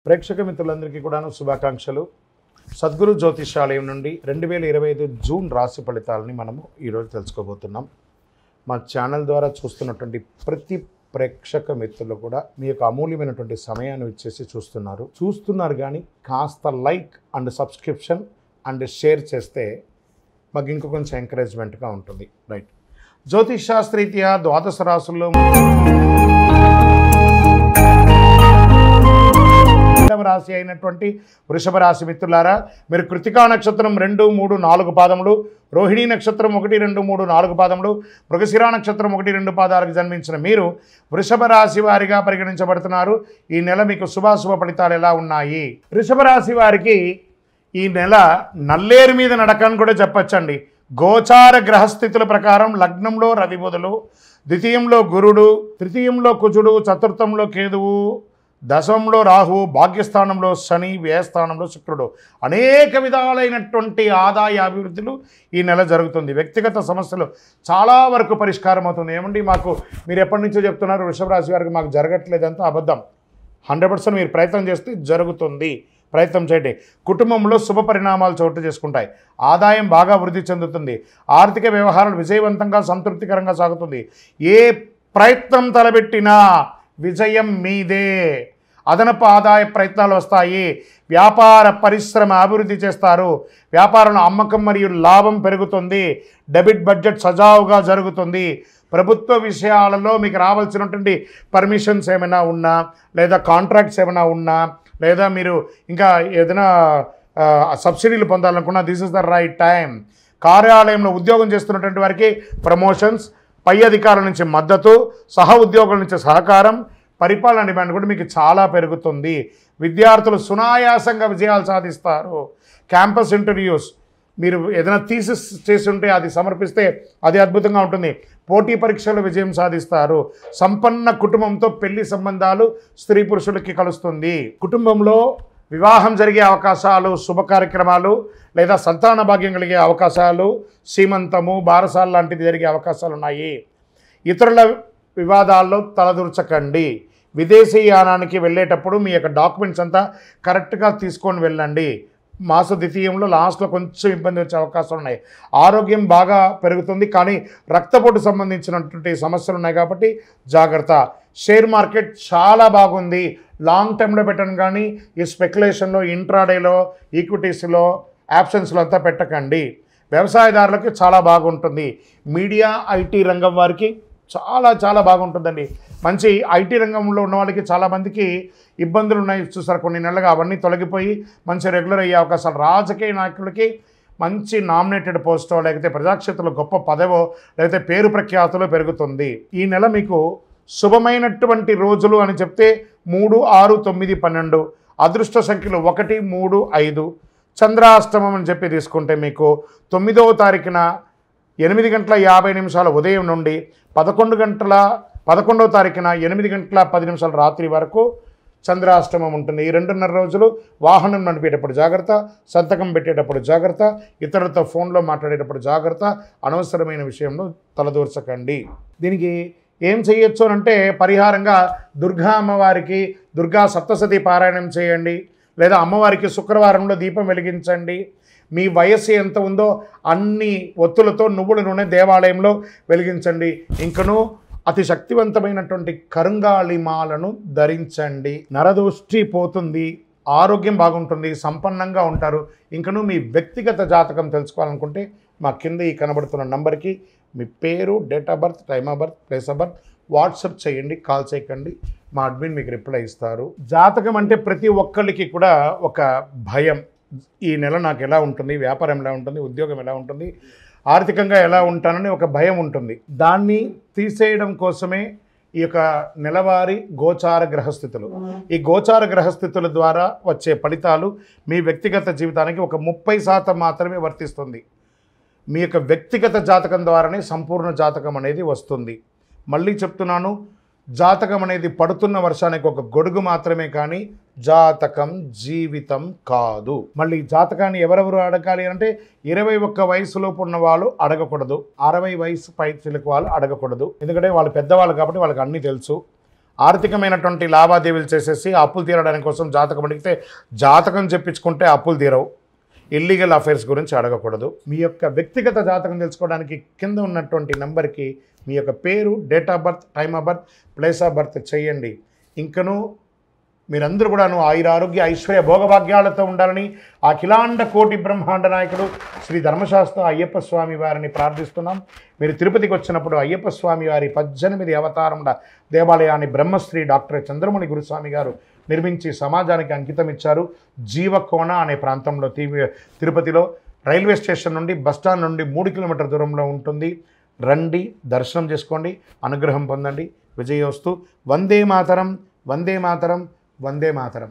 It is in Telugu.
ప్రేక్షక మిత్రులందరికీ కూడాను శుభాకాంక్షలు. సద్గురు జ్యోతిషాలయం నుండి 2025 జూన్ రాశి ఫలితాలని మనము ఈరోజు తెలుసుకోబోతున్నాం. మా ఛానల్ ద్వారా చూస్తున్నటువంటి ప్రతి ప్రేక్షక మిత్రులు కూడా మీ యొక్క అమూల్యమైనటువంటి సమయాన్ని ఇచ్చేసి చూస్తున్నారు కానీ కాస్త like and subscription and share చేస్తే మాకు ఇంకో కొంచెం ఎంకరేజ్మెంట్గా ఉంటుంది. రైట్, జ్యోతిష్ శాస్త్రీత్యా ద్వాదశ రాశుల్లో రాశి అయినటువంటి వృషభ రాశి మిత్రులారా, మీరు కృతికా నక్షత్రం 2, 3, 4 పాదములు, రోహిణీ నక్షత్రం 1, 2, 3, 4 పాదములు, మృగశిర నక్షత్రం 1, 2 పాదాలకు జన్మించిన మీరు వృషభ రాశి వారిగా పరిగణించబడుతున్నారు. ఈ నెల మీకు శుభాశుభ ఫలితాలు ఎలా ఉన్నాయి? వృషభ రాశి వారికి ఈ నెల నల్లేరు మీద నడకని కూడా చెప్పచ్చండి. గోచార గ్రహస్థితుల ప్రకారం లగ్నంలో రవి బుధులు, ద్వితీయంలో గురుడు, తృతీయంలో కుజుడు, చతుర్థంలో కేతువు, దశమంలో రాహువు, భాగ్యస్థానంలో శని, వ్యయస్థానంలో శుక్రుడు. అనేక విధాలైనటువంటి ఆదాయ అభివృద్ధులు ఈ నెల జరుగుతుంది. వ్యక్తిగత సమస్యలు చాలా వరకు పరిష్కారం అవుతుంది. ఏమండి మీరు ఎప్పటి నుంచో చెప్తున్నారు వృషభ రాశి వారికి మాకు జరగట్లేదంతా అబద్ధం. 100% మీరు ప్రయత్నం చేస్తే జరుగుతుంది. ప్రయత్నం చేయండి. కుటుంబంలో శుభ పరిణామాలు చోటు చేసుకుంటాయి. ఆదాయం బాగా వృద్ధి చెందుతుంది. ఆర్థిక వ్యవహారాలు విజయవంతంగా సంతృప్తికరంగా సాగుతుంది. ఏ ప్రయత్నం తలబెట్టినా విజయం మీదే. అదనపు ఆదాయ ప్రయత్నాలు వస్తాయి. వ్యాపార పరిశ్రమ అభివృద్ధి చేస్తారు. వ్యాపారంలో అమ్మకం మరియు లాభం పెరుగుతుంది. డెబిట్ బడ్జెట్ సజావుగా జరుగుతుంది. ప్రభుత్వ విషయాలలో మీకు రావాల్సినటువంటి పర్మిషన్స్ ఏమైనా ఉన్నా, లేదా కాంట్రాక్ట్స్ ఏమైనా ఉన్నా, లేదా మీరు ఇంకా ఏదైనా సబ్సిడీలు పొందాలనుకున్నా this is the right time. కార్యాలయంలో ఉద్యోగం చేస్తున్నటువంటి వారికి ప్రమోషన్స్, పై అధికారుల నుంచి మద్దతు, సహ ఉద్యోగుల నుంచి సహకారం, పరిపాలన డిమాండ్ కూడా మీకు చాలా పెరుగుతుంది. విద్యార్థులు సునాయాసంగా విజయాలు సాధిస్తారు. క్యాంపస్ ఇంటర్వ్యూస్ మీరు ఏదైనా థీసిస్ చేసి ఉంటే అది సమర్పిస్తే అది అద్భుతంగా ఉంటుంది. పోటీ పరీక్షలు విజయం సాధిస్తారు. సంపన్న కుటుంబంతో పెళ్లి సంబంధాలు స్త్రీ పురుషులకి కలుస్తుంది. కుటుంబంలో వివాహం జరిగే అవకాశాలు, శుభ కార్యక్రమాలు లేదా సంతాన భాగ్యం కలిగే అవకాశాలు, సీమంతము, బారసాల లాంటిది జరిగే అవకాశాలు ఉన్నాయి. ఇతరుల వివాదాల్లో తలదూర్చకండి. విదేశీ యానానికి వెళ్ళేటప్పుడు మీ యొక్క డాక్యుమెంట్స్ అంతా కరెక్ట్గా తీసుకొని వెళ్ళండి. మాస ద్వితీయంలో లాస్ట్లో కొంచెం ఇబ్బంది వచ్చే అవకాశాలు ఉన్నాయి. ఆరోగ్యం బాగా పెరుగుతుంది కానీ రక్తపోటు సంబంధించినటువంటి సమస్యలు ఉన్నాయి కాబట్టి జాగ్రత్త. షేర్ మార్కెట్ చాలా బాగుంది. లాంగ్ టర్మ్లో పెట్టండి కానీ ఈ స్పెక్యులేషన్లో, ఇంట్రాడేలో, ఈక్విటీస్లో, ఆప్షన్స్లో అంతా పెట్టకండి. వ్యవసాయదారులకు చాలా బాగుంటుంది. మీడియా, ఐటీ రంగం వారికి చాలా చాలా బాగుంటుందండి. మంచి ఐటీ రంగంలో ఉన్న వాళ్ళకి చాలామందికి ఇబ్బందులు ఉన్నాయి చూసారు కొన్ని నెలలుగా, అవన్నీ తొలగిపోయి మంచి రెగ్యులర్ అయ్యే అవకాశాలు. రాజకీయ నాయకులకి మంచి నామినేటెడ్ పోస్టో, లేకపోతే ప్రజాక్షేత్రంలో గొప్ప పదవో, లేకపోతే పేరు ప్రఖ్యాతులు పెరుగుతుంది. ఈ నెల మీకు శుభమైనటువంటి రోజులు అని చెప్తే 3, 6, 9, 12. అదృష్ట సంఖ్యలు 1, 3, 5. చంద్రాష్టమం అని చెప్పి తీసుకుంటే మీకు 9వ తారీఖున 8:50 ఉదయం నుండి 11వ తారీఖున 8:10 రాత్రి వరకు చంద్రాష్టమం ఉంటుంది. ఈ 2.5 రోజులు వాహనం నడిపేటప్పుడు జాగ్రత్త, సంతకం పెట్టేటప్పుడు జాగ్రత్త, ఇతరులతో ఫోన్లో మాట్లాడేటప్పుడు జాగ్రత్త, అనవసరమైన విషయంలో తలదూర్చకండి. దీనికి ఏం చేయొచ్చు అంటే పరిహారంగా దుర్గా అమ్మవారికి దుర్గా సప్తశతి పారాయణం చేయండి, లేదా అమ్మవారికి శుక్రవారంలో దీపం వెలిగించండి. మీ వయస్సు ఎంత ఉందో అన్ని ఒత్తులతో నువ్వుల నూనె దేవాలయంలో వెలిగించండి. ఇంకనూ అతి శక్తివంతమైనటువంటి కరుంగాళిమాలను ధరించండి. నరదృష్టి పోతుంది, ఆరోగ్యం బాగుంటుంది, సంపన్నంగా ఉంటారు. ఇంకనూ మీ వ్యక్తిగత జాతకం తెలుసుకోవాలనుకుంటే మా కింద ఈ కనబడుతున్న నంబర్కి మీ పేరు, date of birth, time of birth, place of birth WhatsApp చేయండి. కాల్ చేయకండి, మా అడ్మిన్ మీకు రిప్లై ఇస్తారు. జాతకం అంటే ప్రతి ఒక్కరికి కూడా ఒక భయం. ఈ నెల నాకు ఎలా ఉంటుంది, వ్యాపారం ఎలా ఉంటుంది, ఉద్యోగం ఎలా ఉంటుంది, ఆర్థికంగా ఎలా ఉంటానని ఒక భయం ఉంటుంది. దాన్ని తీసేయడం కోసమే ఈ యొక్క నెలవారీ గోచార గ్రహస్థితులు. ఈ గోచార గ్రహస్థితుల ద్వారా వచ్చే ఫలితాలు మీ వ్యక్తిగత జీవితానికి ఒక 30% మాత్రమే వర్తిస్తుంది. మీ యొక్క వ్యక్తిగత జాతకం ద్వారానే సంపూర్ణ జాతకం అనేది వస్తుంది. మళ్ళీ చెప్తున్నాను, జాతకం అనేది పడుతున్న వర్షానికి ఒక గొడుగు మాత్రమే కానీ జాతకం జీవితం కాదు. మళ్ళీ జాతకాన్ని ఎవరెవరు అడగాలి అంటే 21 వయసులోపు ఉన్న వాళ్ళు అడగకూడదు, 60 వయసు పైచిలకు వాళ్ళు అడగకూడదు. ఎందుకంటే వాళ్ళు పెద్దవాళ్ళు కాబట్టి వాళ్ళకి అన్నీ తెలుసు. ఆర్థికమైనటువంటి లావాదేవీలు చేసేసి అప్పులు తీరడానికి కోసం జాతకం అడిగితే జాతకం చెప్పించుకుంటే అప్పులు తీరవు. ఇల్లీగల్ అఫైర్స్ గురించి అడగకూడదు. మీ యొక్క వ్యక్తిగత జాతకం తెలుసుకోవడానికి కింద ఉన్నటువంటి నెంబర్కి మీ యొక్క పేరు, date of birth, time of birth, place of birth చేయండి. ఇంకను మీరందరూ కూడాను ఆయురారోగ్య ఐశ్వర్య భోగభాగ్యాలతో ఉండాలని అఖిలాండ కోటి బ్రహ్మాండ నాయకుడు శ్రీ ధర్మశాస్త్ర అయ్యప్ప స్వామి వారిని ప్రార్థిస్తున్నాం. మీరు తిరుపతికి వచ్చినప్పుడు అయ్యప్ప స్వామి వారి 18 అవతారముల దేవాలయాన్ని బ్రహ్మశ్రీ డాక్టర్ చంద్రమౌళి గురుస్వామి గారు నిర్మించి సమాజానికి అంకితం ఇచ్చారు. జీవకోణ అనే ప్రాంతంలో తిరుపతిలో రైల్వే స్టేషన్ నుండి బస్టాండ్ నుండి 3 కిలోమీటర్ల దూరంలో ఉంటుంది. రండి, దర్శనం చేసుకోండి, అనుగ్రహం పొందండి. విజయోస్తు. వందే మాతరం, వందే మాతరం, వందే మాతరం.